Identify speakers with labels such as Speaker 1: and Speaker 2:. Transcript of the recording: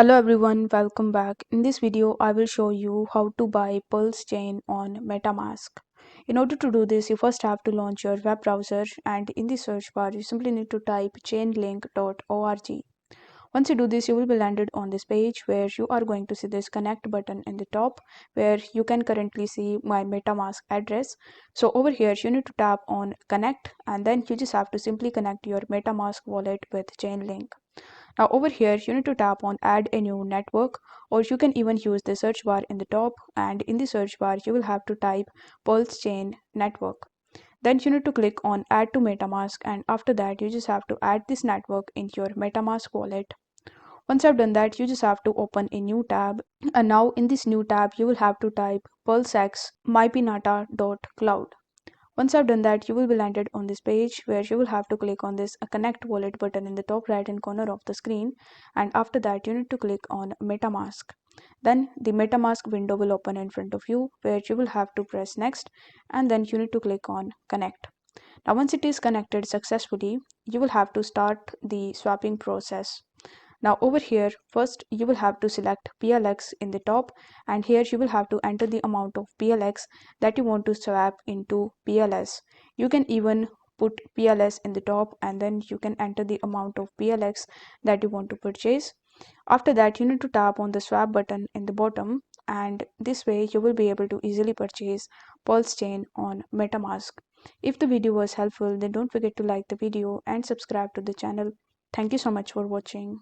Speaker 1: Hello everyone, welcome back. In this video, I will show you how to buy Pulsechain on Metamask. In order to do this, you first have to launch your web browser, and in the search bar, you simply need to type chainlink.org. Once you do this, you will be landed on this page where you are going to see this connect button in the top, where you can currently see my Metamask address. So over here, you need to tap on connect, and then you just have to simply connect your Metamask wallet with Chainlink. Now over here, you need to tap on add a new network, or you can even use the search bar in the top, and in the search bar you will have to type Pulsechain network. Then you need to click on add to Metamask, and after that you just have to add this network into your Metamask wallet. Once I've done that, you just have to open a new tab, and now in this new tab you will have to type pulsex mypinata.cloud. Once I've done that, you will be landed on this page where you will have to click on this connect wallet button in the top right hand corner of the screen, and after that you need to click on Metamask. Then the Metamask window will open in front of you where you will have to press next, and then you need to click on connect. Now once it is connected successfully, you will have to start the swapping process. Now over here, first you will have to select PLX in the top, and here you will have to enter the amount of PLX that you want to swap into PLS. You can even put PLS in the top, and then you can enter the amount of PLX that you want to purchase. After that, you need to tap on the swap button in the bottom, and this way you will be able to easily purchase Pulsechain on Metamask. If the video was helpful, then don't forget to like the video and subscribe to the channel. Thank you so much for watching.